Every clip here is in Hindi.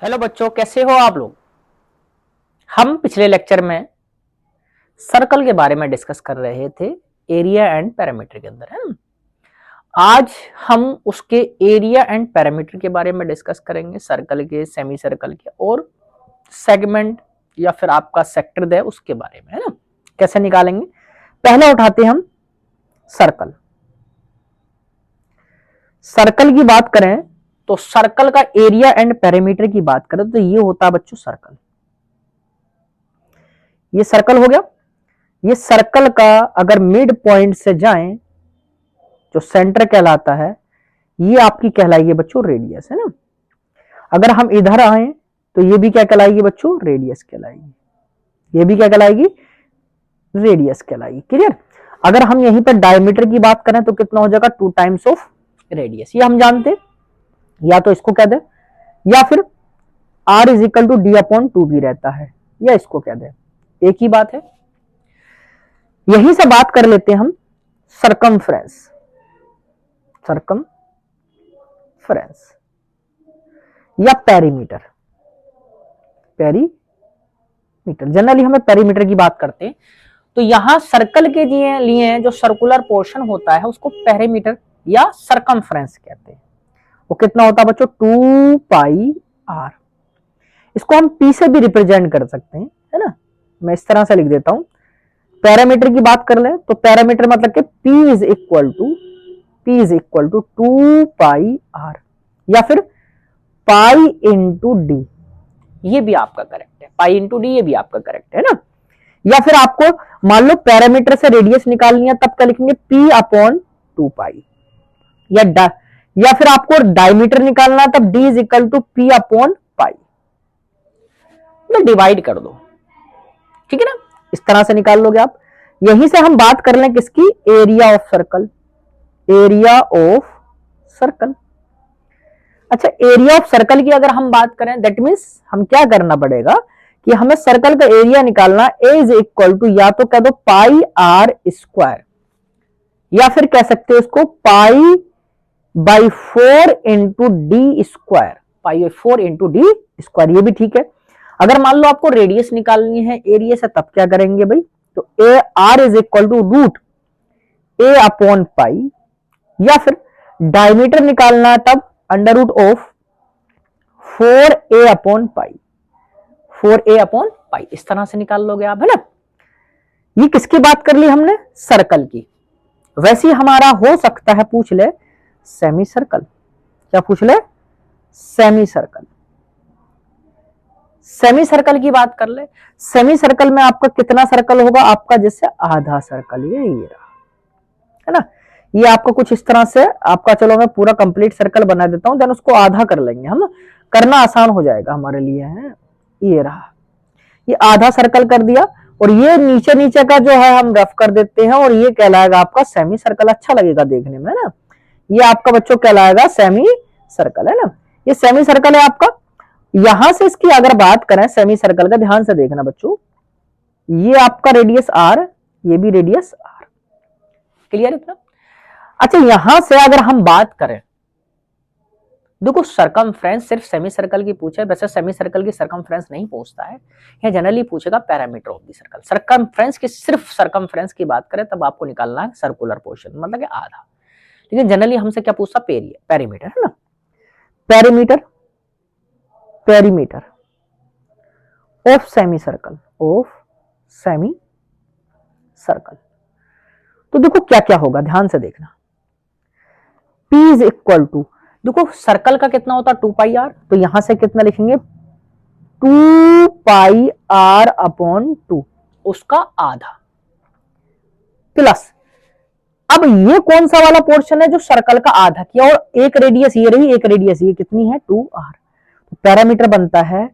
हेलो बच्चों, कैसे हो आप लोग। हम पिछले लेक्चर में सर्कल के बारे में डिस्कस कर रहे थे, एरिया एंड पैरामीटर के अंदर, है ना। आज हम उसके एरिया एंड पैरामीटर के बारे में डिस्कस करेंगे, सर्कल के, सेमी सर्कल के और सेगमेंट या फिर आपका सेक्टर दे उसके बारे में, है ना। कैसे निकालेंगे, पहले उठाते हैं हम सर्कल। सर्कल की बात करें तो सर्कल का एरिया एंड पैरामीटर की बात करें तो ये होता है बच्चों सर्कल। ये सर्कल हो गया। ये सर्कल का अगर मिड पॉइंट से जाएं, जो सेंटर कहलाता है, ये आपकी कहलाएगी बच्चों रेडियस, है ना। अगर हम इधर आए तो ये भी क्या कहलाएगी बच्चों, रेडियस कहलाएगी। ये भी क्या कहलाएगी, रेडियस कहलाएगी। क्लियर। अगर हम यहीं पर डायमीटर की बात करें तो कितना हो जाएगा, 2 टाइम्स ऑफ रेडियस। ये हम जानते, या तो इसको कह दे या फिर r is equal to D upon 2 भी रहता है, या इसको कह दे, एक ही बात है। यहीं से बात कर लेते हैं हम सरकमफ्रेंस। सरकमफ्रेंस या पेरीमीटर। पेरीमीटर जनरली हमें पेरीमीटर की बात करते हैं, तो यहां सर्कल के लिए जो सर्कुलर पोर्शन होता है उसको पेरीमीटर या सरकमफ्रेंस कहते हैं। वो कितना होता है बच्चों, 2 पाई r। इसको हम p से भी रिप्रेजेंट कर सकते हैं, है ना। मैं इस तरह से लिख देता हूं। पैरामीटर की बात कर ले तो पैरामीटर मतलब कि p is equal to 2 pi r या फिर पाई इंटू डी। ये भी आपका करेक्ट है, पाई इंटू डी, ये भी आपका करेक्ट है ना। या फिर आपको मान लो पैरामीटर से रेडियस निकालनी है, तब क्या लिखेंगे, p अपॉन 2 पाई। या फिर आपको डायमीटर निकालना है, तब d is equal to p upon pi. Divide कर दो, ठीक है ना। इस तरह से निकाल लोगे आप। यहीं से हम बात कर लें किसकी, area of circle. Area of circle. अच्छा, एरिया ऑफ सर्कल की अगर हम बात करें, दैट मीन्स हम क्या करना पड़ेगा कि हमें सर्कल का एरिया निकालना, ए इज इक्वल टू या तो कह दो पाई आर स्क्वायर, या फिर कह सकते हो इसको pi by 4 into D square. Pi by 4 into D square, ये भी ठीक है। अगर मान लो आपको रेडियस निकालनी है एरिया से, तब क्या करेंगे भाई, तो A R is equal to root A upon pi, या फिर डायमीटर निकालना है तब under root of 4a upon pi. 4a upon pi, इस तरह से निकाल लोगे आप, है ना। ये किसकी बात कर ली हमने, सर्कल की। वैसे ही हमारा हो सकता है पूछ ले सेमी सर्कल। क्या पूछ ले, सेमी सर्कल। सेमी सर्कल की बात कर ले। सेमी सर्कल में आपका कितना सर्कल होगा, आपका जैसे आधा सर्कल, ये रहा, है ना। ये आपको कुछ इस तरह से आपका, चलो मैं पूरा कंप्लीट सर्कल बना देता हूं, देन उसको आधा कर लेंगे हम, करना आसान हो जाएगा हमारे लिए, है। ये रहा, ये आधा सर्कल कर दिया, और ये नीचे नीचे का जो है हम रफ कर देते हैं, और ये कहलाएगा आपका सेमी सर्कल। अच्छा लगेगा देखने में ना। ये आपका बच्चों कहलाएगा सेमी सर्कल, है ना। ये सेमी सर्कल है आपका। यहां से इसकी अगर बात करें सेमी सर्कल का, ध्यान से देखना बच्चों, ये आपका रेडियस आर, ये भी रेडियस आर। क्लियर इतना। अच्छा, यहां से अगर हम बात करें, देखो सरकमफ्रेंस सिर्फ सेमी सर्कल की पूछे, वैसे सेमी सर्कल की सरकमफ्रेंस नहीं पूछता है, यह जनरली पूछेगा parameter of the circle. Circumference की, सिर्फ सरकमफ्रेंस की बात करें तब आपको निकालना है सर्कुलर पोर्शन, मतलब कि आधा। लेकिन जनरली हमसे क्या पूछता, पेरीमीटर, है ना। Perimeter, perimeter of semi circle, of semi circle. तो देखो क्या क्या होगा, ध्यान से देखना। P इज इक्वल टू, देखो सर्कल का कितना होता है, 2 पाई आर, तो यहां से कितना लिखेंगे, 2 पाई आर अपॉन 2, उसका आधा, प्लस अब ये कौन सा वाला पोर्शन है जो सर्कल का आधा किया, और एक रेडियस ये रही, एक रेडियस ये कितनी है, 2r। तो पैरामीटर बनता है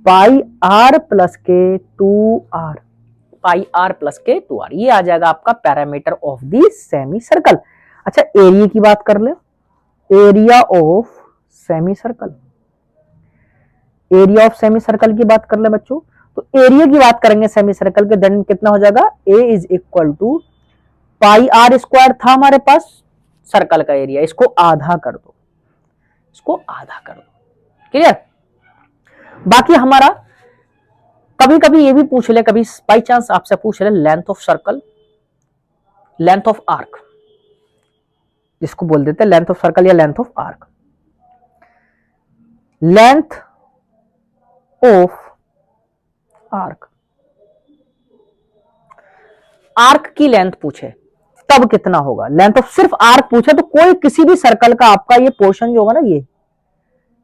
पाई आर प्लस के 2r, पाई आर प्लस के 2r। ये आ जाएगा आपका parameter of the semi circle. अच्छा, एरिया की बात कर ले, area of semi circle. Area of semi circle की बात कर ले बच्चों, तो एरिया की बात करेंगे सेमी सर्कल के, देन कितना हो जाएगा, A is equal to pi are square था हमारे पास सर्कल का एरिया, इसको आधा कर दो, इसको आधा कर दो। क्लियर। बाकी हमारा कभी कभी ये भी पूछ ले, कभी बाई चांस आपसे पूछ ले length of circle, length of arc, जिसको बोल देते हैं लेंथ ऑफ सर्कल या length of arc. Length of arc, arc की लेंथ पूछे तब कितना होगा, लेंथ ऑफ सिर्फ आर्क पूछे तो कोई किसी भी सर्कल का आपका ये पोर्शन जो होगा ना, ये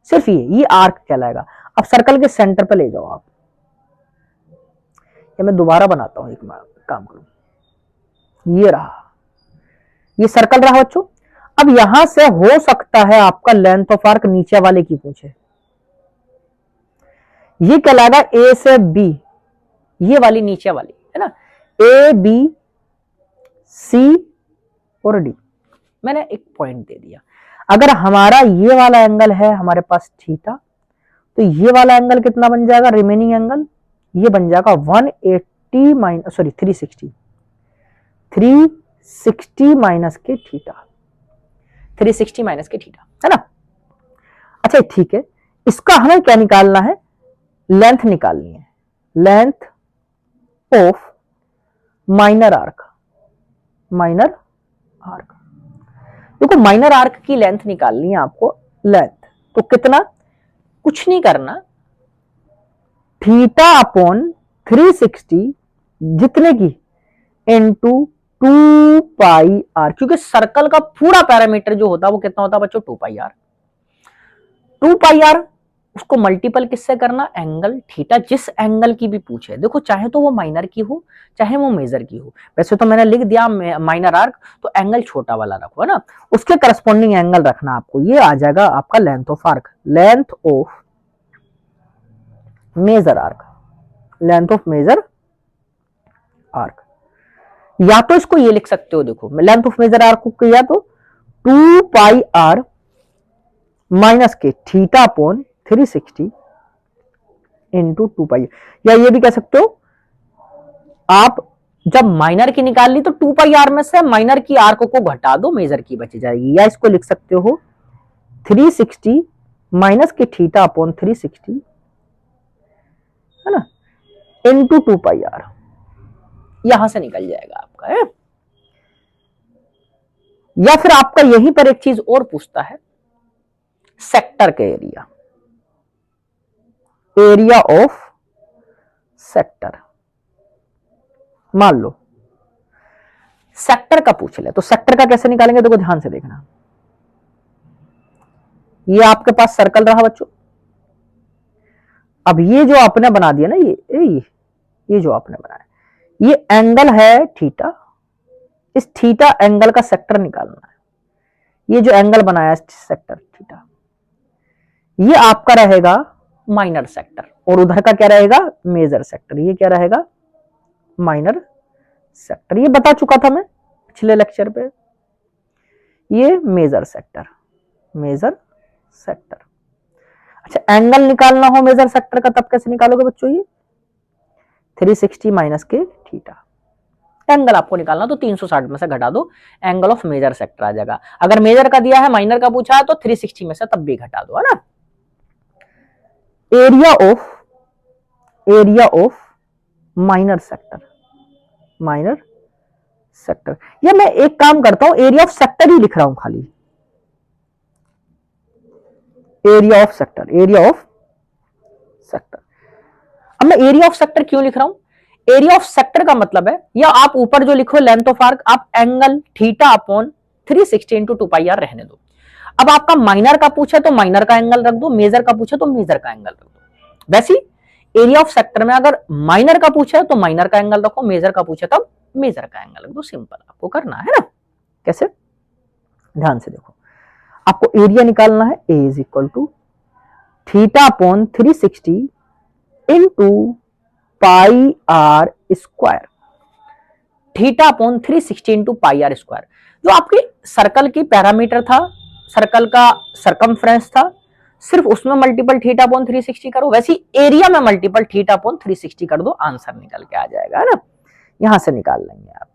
सिर्फ ये आर्क कहलाएगा। अब सर्कल के सेंटर पे ले जाओ आप, ये मैं दोबारा बनाता हूं, एक काम करूं, ये रहा, ये सर्कल रहा बच्चों। अब यहां से हो सकता है आपका लेंथ ऑफ आर्क नीचे वाले की पूछे, ये कहलाएगा ए से बी, ये वाली नीचे वाली है ना, ए बी सी और डी, मैंने एक पॉइंट दे दिया। अगर हमारा ये वाला एंगल है हमारे पास थीटा, तो ये वाला एंगल कितना बन जाएगा, रिमेनिंग एंगल ये बन जाएगा 180 माइनस 360 माइनस के थीटा, 360 माइनस के थीटा, है ना। अच्छा ठीक है, इसका हमें क्या निकालना है, लेंथ निकालनी है, length of minor arc, minor arc. देखो माइनर आर्क की लेंथ निकालनी है आपको, लेंथ तो कितना, कुछ नहीं करना, थीटा अपॉन 360 जितने की इनटू 2 पाई आर, क्योंकि सर्कल का पूरा पैरामीटर जो होता है वो कितना होता है बच्चों, 2 पाई आर। 2 पाई आर उसको मल्टीपल किससे करना, एंगल थीटा, जिस एंगल की भी पूछे, देखो चाहे तो वो माइनर की हो चाहे वो मेजर की हो। वैसे तो मैंने लिख दिया माइनर आर्क, तो एंगल छोटा वाला रखो, है ना, उसके करस्पॉन्डिंग एंगल रखना आपको, ये आ जाएगा आपका length of arc, length of major arc, length of major arc. या तो इसको ये लिख सकते हो, देखो लेंथ ऑफ मेजर आर्क को या तो 2 पाई आर माइनस के थीटा अपॉन 360 इंटू 2 पाई, या ये भी कह सकते हो आप, जब माइनर की निकाल ली तो 2 पाई आर में से माइनर की आर्क को घटा दो, मेजर की बच जाएगी, या इसको लिख सकते हो 360 माइनस के थीटा अपॉन 360, है ना, इंटू 2 पाई आर, यहां से निकल जाएगा आपका, है। या फिर आपका यहीं पर एक चीज और पूछता है, सेक्टर के एरिया, एरिया ऑफ सेक्टर, मान लो सेक्टर का पूछ ले, तो सेक्टर का कैसे निकालेंगे, देखो ध्यान से देखना, ये आपके पास सर्कल रहा बच्चों, अब ये जो आपने बना दिया ना, ये जो आपने बनाया, ये एंगल है थीटा, इस थीटा एंगल का सेक्टर निकालना है, ये जो एंगल बनाया सेक्टर थीटा, ये आपका रहेगा माइनर सेक्टर, और उधर का क्या रहेगा, मेजर सेक्टर, ये क्या रहेगा, माइनर सेक्टर, ये बता चुका था मैं पिछले लेक्चर पे, ये मेजर सेक्टर, मेजर सेक्टर। अच्छा एंगल निकालना हो मेजर सेक्टर का तब कैसे निकालोगे बच्चों, ये 360 माइनस के थीटा, एंगल आपको निकालना तो 360 में से घटा दो, एंगल ऑफ मेजर सेक्टर आ जाएगा। अगर मेजर का दिया है, माइनर का पूछा है, तो 360 में से तब भी घटा दो, है ना। Area of minor sector, minor sector, या मैं एक काम करता हूं, एरिया ऑफ सेक्टर ही लिख रहा हूं खाली, area of sector, area of sector. अब मैं एरिया ऑफ सेक्टर क्यों लिख रहा हूं, एरिया ऑफ सेक्टर का मतलब है, या आप ऊपर जो लिखो लेंथ ऑफ आर्क, आप angle theta upon 360 into 2 pi R रहने दो। अब आपका माइनर का पूछे तो माइनर का एंगल रख दो, मेजर का पूछे तो मेजर का एंगल रख दो। वैसे एरिया ऑफ सेक्टर में अगर माइनर का पूछे तो माइनर का एंगल रखो, मेजर का पूछे तब मेजर का एंगल रख दो, सिंपल आपको करना है ना। कैसे, ध्यान से देखो, आपको एरिया निकालना है, A is equal to theta upon 360 into pi are square, theta upon 360 into pi are square, जो आपकी सर्कल की पैरामीटर था, सर्कल का सरकमफ्रेंस था, सिर्फ उसमें मल्टीपल थीटा अपॉन 360 करो, वैसे एरिया में मल्टीपल थीटा अपॉन 360 कर दो, आंसर निकल के आ जाएगा, है ना। यहां से निकाल लेंगे आप।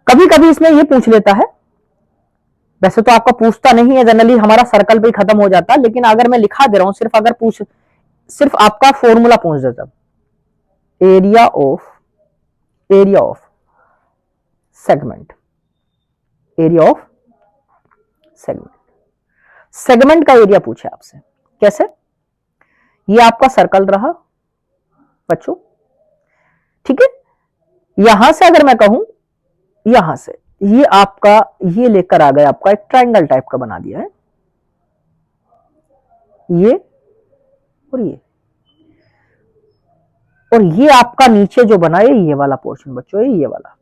कभी कभी इसमें ये पूछ लेता है, वैसे तो आपका पूछता नहीं है, जनरली हमारा सर्कल पे ही खत्म हो जाता है, लेकिन अगर मैं लिखा दे रहा हूं सिर्फ, अगर सिर्फ आपका फॉर्मूला पूछ देता, area of segment, area of segment का एरिया पूछे आपसे। कैसे? ये आपका सर्कल रहा बच्चों, ठीक है। यहां से अगर मैं कहूं, यहां से ये आपका, ये लेकर आ गया आपका एक ट्रायंगल टाइप का बना दिया है, ये और ये आपका नीचे जो बना है ये वाला पोर्शन बच्चों, ये वाला,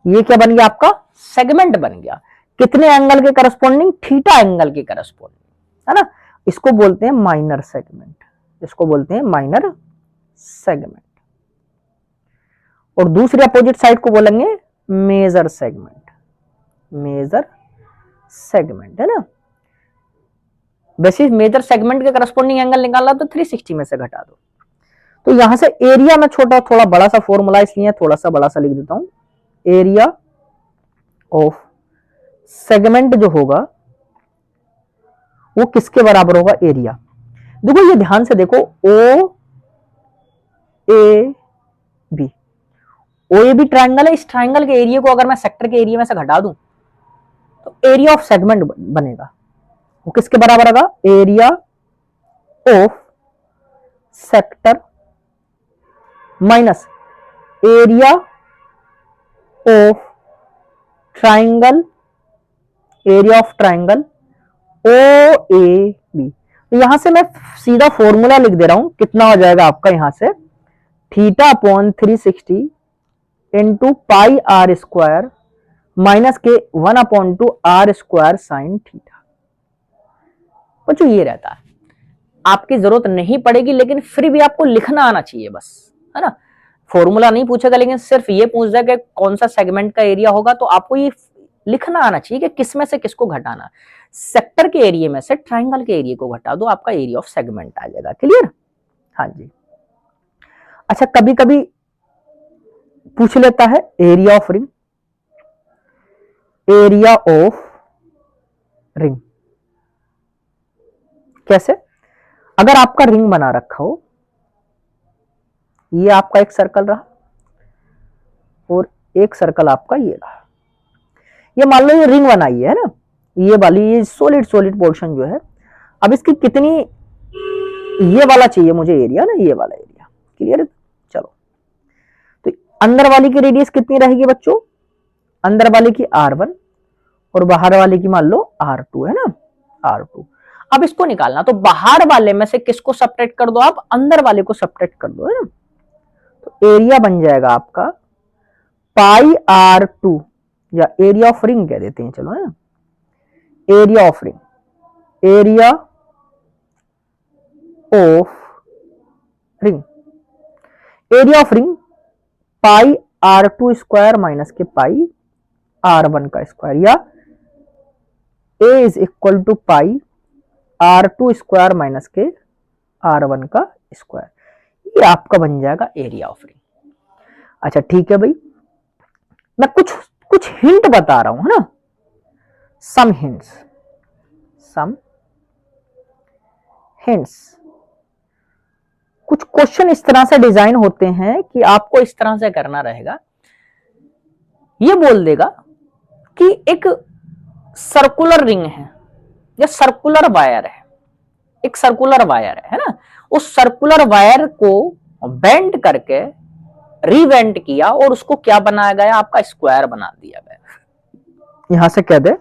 ये क्या बन गया आपका? सेगमेंट बन गया। कितने एंगल के करस्पॉन्डिंग? थीटा एंगल के करस्पॉन्डिंग, है ना। इसको बोलते हैं माइनर सेगमेंट, इसको बोलते हैं माइनर सेगमेंट। और दूसरे अपोजिट साइड को बोलेंगे मेजर सेगमेंट, मेजर सेगमेंट, है ना। वैसे मेजर सेगमेंट के करस्पॉन्डिंग एंगल निकालना तो 360 में से घटा दो। तो यहां से एरिया में छोटा थोड़ा बड़ा सा फॉर्मूला, इसलिए थोड़ा सा बड़ा सा लिख देता हूं, एरिया ऑफ सेगमेंट जो होगा वो किसके बराबर होगा? एरिया। देखो ये ध्यान से देखो, ओ ए बी ट्रायंगल है। इस ट्रायंगल के एरिया को अगर मैं सेक्टर के एरिया में से घटा दूं तो एरिया ऑफ सेगमेंट बनेगा। वो किसके बराबर होगा? Area of sector minus area of triangle, area of triangle O A B. तो यहां से मैं सीधा फॉर्मूला लिख दे रहा हूं, कितना हो जाएगा आपका यहां से? Theta upon 360 into pi are square minus के 1/2 आर स्क्वायर साइन थीटा। बच्चों ये रहता है, आपकी जरूरत नहीं पड़ेगी, लेकिन फिर भी आपको लिखना आना चाहिए बस, है ना। फॉर्मूला नहीं पूछेगा, लेकिन सिर्फ ये पूछ देगा कि कौन सा सेगमेंट का एरिया होगा, तो आपको ये लिखना आना चाहिए कि किस में से किसको घटाना। सेक्टर के एरिया में से ट्रायंगल के एरिया को घटा दो, आपका एरिया ऑफ सेगमेंट आ जाएगा। क्लियर? हाँ जी। अच्छा, कभी कभी पूछ लेता है area of ring, area of ring कैसे? अगर आपका रिंग बना रखा हो, ये आपका एक सर्कल रहा और एक सर्कल आपका ये रहा, ये मान लो ये रिंग बनाई है ना, ये वाली, ये सॉलिड पोर्शन जो है। अब इसकी कितनी, ये वाला चाहिए मुझे एरिया ना, ये वाला एरिया। क्लियर है? चलो, तो अंदर वाली की रेडियस कितनी रहेगी बच्चों? अंदर वाले की R1 और बाहर वाले की मान लो R2, है ना, R2। अब इसको निकालना, तो बाहर वाले में से किसको सब्ट्रैक्ट कर दो आप? अंदर वाले को सब्ट्रैक्ट कर दो, है ना। तो एरिया बन जाएगा आपका पाई R2, या एरिया ऑफ रिंग कह देते हैं, चलो, है ना। Area of ring, area of ring, area of ring pi R2 square minus के पाई R1 का स्क्वायर, या A is equal to pi R2 square minus के R1 का स्क्वायर। ये आपका बन जाएगा एरिया ऑफ रिंग। अच्छा ठीक है भाई, मैं कुछ हिंट बता रहा हूं, है ना, सम हिंट्स। कुछ क्वेश्चन इस तरह से डिजाइन होते हैं कि आपको इस तरह से करना रहेगा। ये बोल देगा कि एक सर्कुलर रिंग है या सर्कुलर वायर है, एक सर्कुलर वायर है ना, उस सर्कुलर वायर को बेंड करके रीवेंट किया और उसको क्या बनाया गया? आपका स्क्वायर बना दिया गया। यहां से कह दे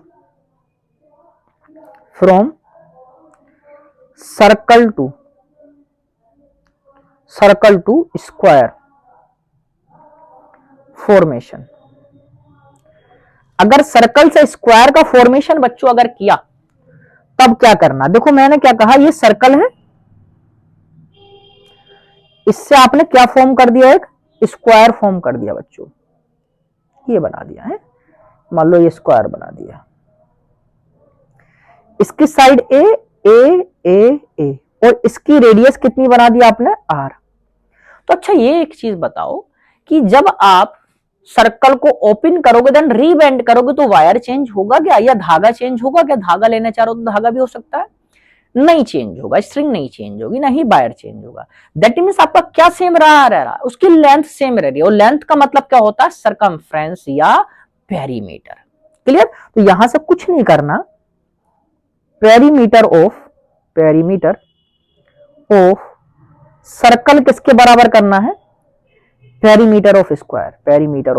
from circle to square formation. अगर सर्कल से स्क्वायर का फॉर्मेशन बच्चों अगर किया, तब क्या करना? देखो मैंने क्या कहा, ये सर्कल है, इससे आपने क्या फॉर्म कर दिया? एक स्क्वायर फॉर्म कर दिया बच्चों, ये बना दिया है, मान लो ये स्क्वायर बना दिया। इसकी साइड ए और इसकी रेडियस कितनी बना दी आपने? R। तो अच्छा ये एक चीज बताओ कि जब आप सर्कल को ओपन करोगे देन रीबेंड करोगे तो वायर चेंज होगा क्या, या धागा चेंज होगा क्या? धागा लेने चाहो तो धागा भी हो सकता है, नहीं चेंज होगा, स्ट्रिंग नहीं चेंज होगी, ना ही वायर चेंज होगा। दैट मीन्स आपका क्या सेम रह रहा है, उसकी लेंथ सेम रह रही है। और लेंथ का मतलब क्या होता है, सरकमफ्रेंस या पेरीमीटर। क्लियर? तो यहां से कुछ नहीं करना, पेरीमीटर ऑफ सर्कल किसके बराबर करना है, perimeter of square, perimeter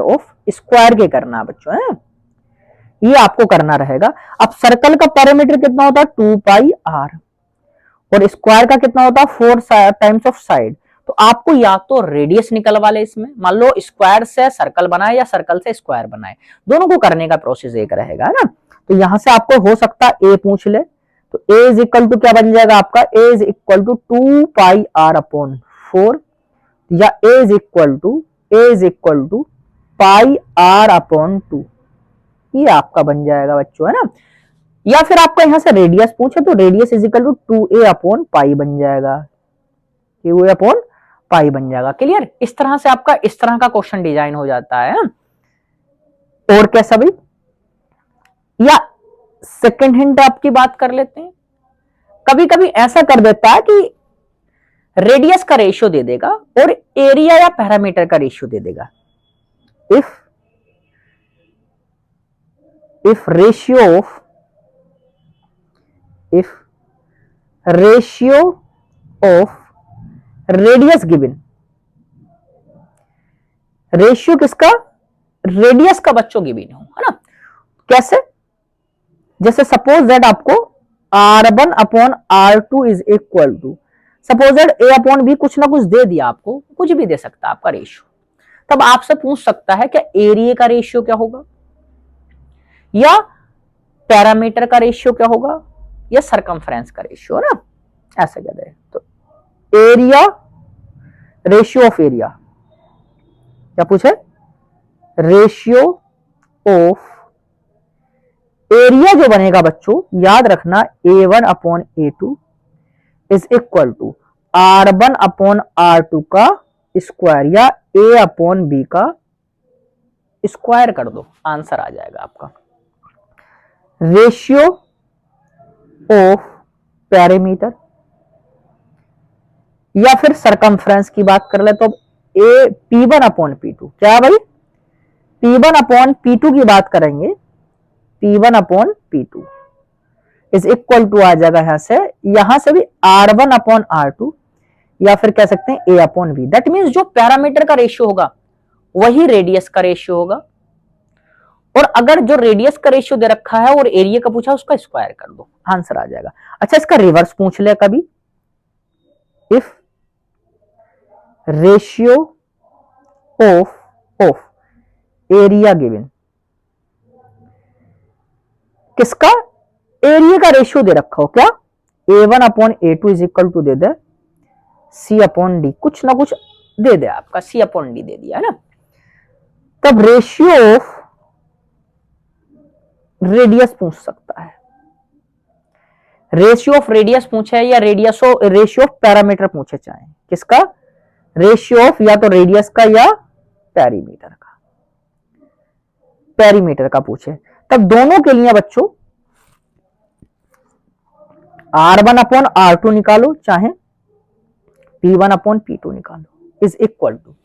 of square के करना बच्चों है, ये आपको करना रहेगा। अब सर्कल का पेरीमीटर कितना होता है, 2 पाई आर, और स्क्वायर का कितना होता है, 4 टाइम्स ऑफ साइड। तो आपको या तो रेडियस निकलवा ले इसमें, मान लो स्क्वायर से सर्कल बनाए या सर्कल से स्क्वायर बनाए, दोनों को करने का प्रोसेस एक रहेगा, है ना। तो यहां से आपको हो सकता है ए पूछ ले, तो ए इज इक्वल टू क्या बन जाएगा आपका, A is equal to 2 pi r upon 4, या A is equal to pi r upon 2, ये आपका बन जाएगा बच्चों, है ना। या फिर आपको यहां से रेडियस पूछे तो radius is equal to 2a upon pi बन जाएगा, 2a अपॉन पाई बन जाएगा। क्लियर? इस तरह से आपका इस तरह का क्वेश्चन डिजाइन हो जाता है। और कैसा भाई, या सेकंड हिंट आपकी बात कर लेते हैं, कभी कभी ऐसा कर देता है कि रेडियस का रेशियो दे देगा और एरिया या पैरामीटर का रेशियो दे देगा। if ratio of radius given, ratio किसका, रेडियस का बच्चों गिवन हो, है ना। कैसे, जैसे सपोज दैट आपको r1 upon r2 is equal to, suppose that a upon b कुछ ना कुछ दे दिया आपको, कुछ भी दे सकता है आपका रेशियो, तब आपसे पूछ सकता है क्या एरिया का रेशियो क्या होगा, या पैरामीटर का रेशियो क्या होगा, या सरकमफ्रेंस का रेशियो, है ना, ऐसे कहते हैं। तो एरिया, रेशियो ऑफ एरिया, क्या पूछे, रेशियो ऑफ एरिया जो बनेगा बच्चों, याद रखना A1 upon A2 is equal to R1 upon R2 का स्क्वायर, या A अपॉन B का स्क्वायर कर दो, आंसर आ जाएगा आपका। रेशियो ऑफ पेरीमीटर, या फिर सरकमफ्रेंस की बात कर ले तो ए P1 अपॉन P2, क्या भाई, P1 अपॉन P2 की बात करेंगे, P1 upon P2 is equal to आ जाएगा यहां से भी R1 अपॉन R2, या फिर कह सकते हैं A upon B। That means जो पैरामीटर का रेशियो होगा वही रेडियस का रेशियो होगा, और अगर जो रेडियस का रेशियो दे रखा है और एरिया का पूछा उसका स्क्वायर कर दो, आंसर आ जाएगा। अच्छा, इसका रिवर्स पूछ ले कभी, if ratio of area given, किसका, एरिया का रेशियो दे रखा हो, क्या A1 upon A2 is equal to दे दे C अपॉन D, कुछ ना कुछ दे दे आपका, C अपॉन D दे दिया, है ना। तब रेशियो ऑफ रेडियस पूछ सकता है, रेशियो ऑफ रेडियस पूछे या रेशियो ऑफ पैरामीटर पूछे, चाहे किसका, रेशियो ऑफ या तो रेडियस का या पेरीमीटर का पूछे, तब दोनों के लिए बच्चों R1 अपॉन R2 निकालो, चाहे P1 अपॉन P2 निकालो, इज इक्वल टू,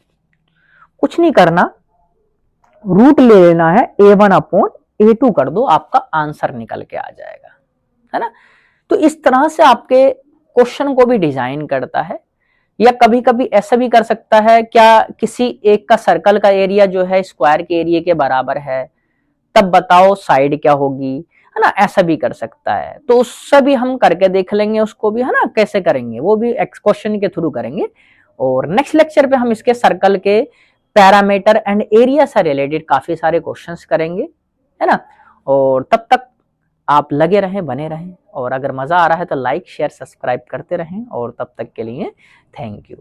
कुछ नहीं करना, रूट ले लेना है, A1 अपॉन A2 कर दो, आपका आंसर निकल के आ जाएगा, है ना। तो इस तरह से आपके क्वेश्चन को भी डिजाइन करता है। या कभी कभी ऐसा भी कर सकता है, क्या किसी एक का सर्कल का एरिया जो है स्क्वायर के एरिया के बराबर है, तब बताओ साइड क्या होगी, है ना, ऐसा भी कर सकता है। तो उससे भी हम करके देख लेंगे उसको भी, है ना, कैसे करेंगे वो भी क्वेश्चन के थ्रू करेंगे। और नेक्स्ट लेक्चर पे हम इसके सर्कल के पैरामीटर एंड एरिया से रिलेटेड काफी सारे क्वेश्चंस करेंगे, है ना। और तब तक आप लगे रहें, बने रहें, और अगर मजा आ रहा है तो लाइक शेयर सब्सक्राइब करते रहें, और तब तक के लिए थैंक यू।